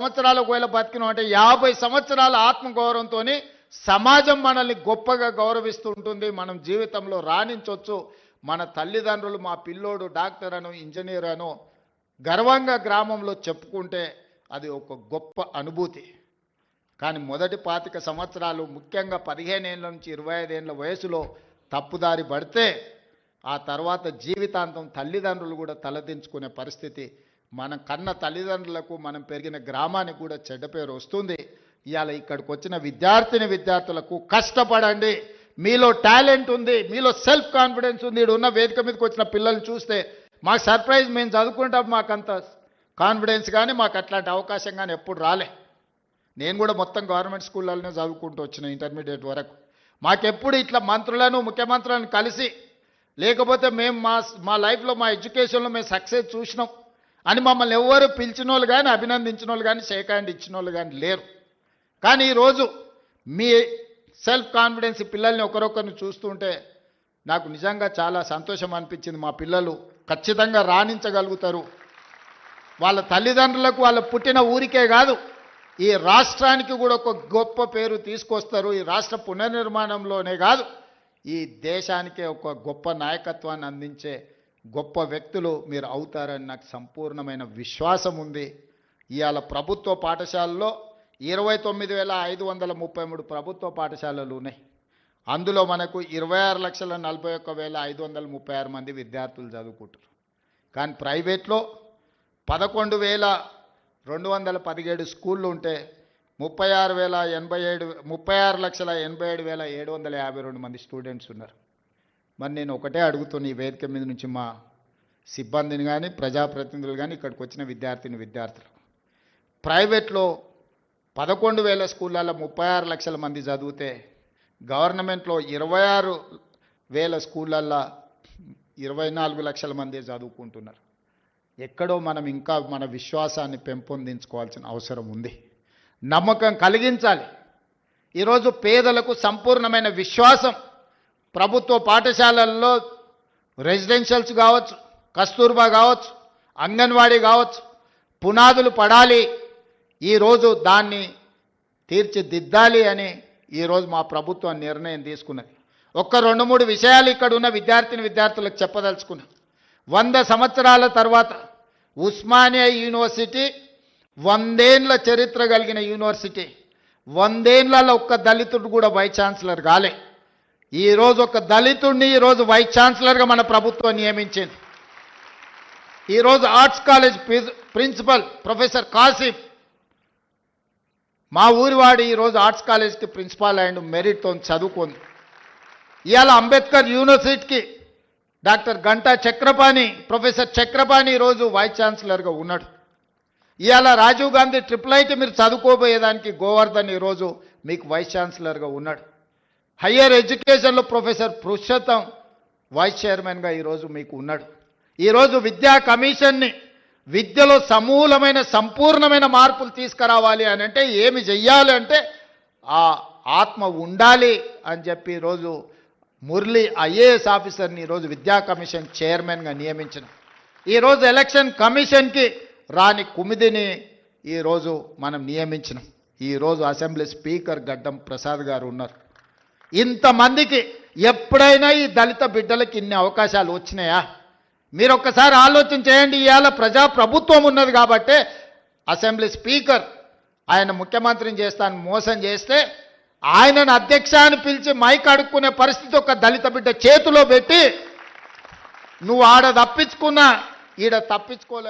సంవత్సరాలు ఒకవేళ బతికినాం అంటే 50 సంవత్సరాల ఆత్మగౌరవంతో సమాజం మనల్ని గొప్పగా గౌరవిస్తూ ఉంటుంది. మనం జీవితంలో రాణించవచ్చు. మన తల్లిదండ్రులు మా పిల్లోడు డాక్టర్ అను ఇంజనీర్ అను గర్వంగా గ్రామంలో చెప్పుకుంటే అది ఒక గొప్ప అనుభూతి. కానీ మొదటి 25 సంవత్సరాలు ముఖ్యంగా 15 ఏళ్ళ నుంచి 25 ఏళ్ళ వయసులో తప్పుదారి పడితే ఆ తర్వాత జీవితాంతం తల్లిదండ్రులు కూడా తలదించుకునే పరిస్థితి, మన కన్న తల్లిదండ్రులకు మనం పెరిగిన గ్రామానికి కూడా చెడ్డ పేరు వస్తుంది. ఇవాళ ఇక్కడికి వచ్చిన విద్యార్థులకు కష్టపడండి, మీలో టాలెంట్ ఉంది, మీలో సెల్ఫ్ కాన్ఫిడెన్స్ ఉంది. ఇక్కడ ఉన్న వేదిక మీదకి వచ్చిన పిల్లలు చూస్తే మాకు సర్ప్రైజ్, మేము చదువుకుంటాం మాకంత కాన్ఫిడెన్స్ కానీ మాకు అట్లాంటి అవకాశం కానీ ఎప్పుడు రాలే. నేను కూడా మొత్తం గవర్నమెంట్ స్కూళ్ళలోనే చదువుకుంటూ వచ్చిన ఇంటర్మీడియట్ వరకు. మాకెప్పుడు ఇట్లా మంత్రులను ముఖ్యమంత్రులను కలిసి లేకపోతే మేము మా లైఫ్లో మా ఎడ్యుకేషన్లో మేము సక్సెస్ చూసినాం అని మమ్మల్ని ఎవరు పిలిచిన వాళ్ళు కానీ అభినందించిన వాళ్ళు కానీ షేక్ హ్యాండ్ ఇచ్చిన వాళ్ళు కానీ లేరు. కానీ ఈరోజు మీ సెల్ఫ్ కాన్ఫిడెన్స్ పిల్లల్ని ఒకరొకరిని చూస్తుంటే నాకు నిజంగా చాలా సంతోషం అనిపించింది. మా పిల్లలు ఖచ్చితంగా రాణించగలుగుతారు. వాళ్ళ తల్లిదండ్రులకు వాళ్ళ పుట్టిన ఊరికే కాదు, ఈ రాష్ట్రానికి కూడా ఒక గొప్ప పేరు తీసుకొస్తారు. ఈ రాష్ట్ర పునర్నిర్మాణంలోనే కాదు, ఈ దేశానికే ఒక గొప్ప నాయకత్వాన్ని అందించే గొప్ప వ్యక్తులు మీరు అవుతారని నాకు సంపూర్ణమైన విశ్వాసం ఉంది. ఇవాళ ప్రభుత్వ పాఠశాలలో 29,533 ప్రభుత్వ పాఠశాలలు ఉన్నాయి. అందులో మనకు 26,41,536 మంది విద్యార్థులు చదువుకుంటారు. కానీ ప్రైవేట్లో 11,217 స్కూళ్ళు ఉంటే 36,87,752 మంది స్టూడెంట్స్ ఉన్నారు. మరి నేను ఒకటే అడుగుతున్నా ఈ వేదిక మీద నుంచి మా సిబ్బందిని కానీ ప్రజాప్రతినిధులు కానీ ఇక్కడికి వచ్చిన విద్యార్థులు, ప్రైవేట్లో 11,000 స్కూళ్ళల్లో 36 లక్షల మంది చదివితే గవర్నమెంట్లో 26,000 స్కూళ్ళల్లో 24 లక్షల మంది చదువుకుంటున్నారు. ఎక్కడో మనం ఇంకా మన విశ్వాసాన్ని పెంపొందించుకోవాల్సిన అవసరం ఉంది. నమ్మకం కలిగించాలి. ఈరోజు పేదలకు సంపూర్ణమైన విశ్వాసం ప్రభుత్వ పాఠశాలల్లో రెసిడెన్షియల్స్ కావచ్చు, కస్తూర్బా కావచ్చు, అంగన్వాడీ కావచ్చు, పునాదులు పడాలి. ఈరోజు దాన్ని తీర్చిదిద్దాలి అని ఈరోజు మా ప్రభుత్వం నిర్ణయం తీసుకున్నది. ఒక్క 2-3 విషయాలు ఇక్కడ ఉన్న విద్యార్థులకు చెప్పదలుచుకున్నా. 100 సంవత్సరాల తర్వాత ఉస్మానియా యూనివర్సిటీ 100 ఏళ్ళ చరిత్ర కలిగిన యూనివర్సిటీ, 100 ఏళ్ళలో ఒక్క దళితుడు కూడా వైస్ ఛాన్సలర్ కాలే. ఈరోజు ఒక దళితుడిని ఈరోజు వైస్ ఛాన్సలర్గా మన ప్రభుత్వం నియమించింది. ఈరోజు arts college principal professor Kasim మా ఊరివాడు ఈరోజు ఆర్ట్స్ కాలేజ్కి ప్రిన్సిపాల్ అయ్యిండు, మెరిట్తో చదువుకుంది. ఇవాళ అంబేద్కర్ యూనివర్సిటీకి డాక్టర్ గంటా చక్రపాణి, ప్రొఫెసర్ చక్రపాణి ఈరోజు వైస్ ఛాన్సలర్గా ఉన్నాడు. ఇవాళ రాజీవ్ గాంధీ IIIT మీరు చదువుకోబోయేదానికి గోవర్ధన్ ఈరోజు మీకు వైస్ ఛాన్సలర్గా ఉన్నాడు. హయ్యర్ ఎడ్యుకేషన్లో ప్రొఫెసర్ పురుషోత్తం వైస్ చైర్మన్గా ఈరోజు మీకు ఉన్నాడు. ఈరోజు విద్యా కమిషన్ని విద్యలో సమూలమైన సంపూర్ణమైన మార్పులు తీసుకురావాలి అని అంటే ఏమి చెయ్యాలి అంటే ఆ ఆత్మ ఉండాలి అని చెప్పి ఈరోజు మురళి IAS ఆఫీసర్ని ఈరోజు విద్యా కమిషన్ చైర్మన్గా నియమించిన. ఈరోజు ఎలక్షన్ కమిషన్కి రాని కుమిదిని ఈరోజు మనం నియమించినాం. ఈరోజు అసెంబ్లీ స్పీకర్ గడ్డం ప్రసాద్ గారు ఉన్నారు. ఇంతమందికి ఎప్పుడైనా ఈ దళిత బిడ్డలకి ఇన్ని అవకాశాలు వచ్చినాయా? మీరు ఒక్కసారి ఆలోచన చేయండి. ఇవాళ ప్రజాప్రభుత్వం ఉన్నది కాబట్టి అసెంబ్లీ స్పీకర్ ఆయన ముఖ్యమంత్రిని చేస్తాను మోసం చేస్తే ఆయనను అధ్యక్ష అని పిలిచి మైక్ అడుక్కునే పరిస్థితి ఒక దళిత బిడ్డ చేతిలో పెట్టి నువ్వు ఆడ తప్పించుకున్నా ఈడ తప్పించుకోలే.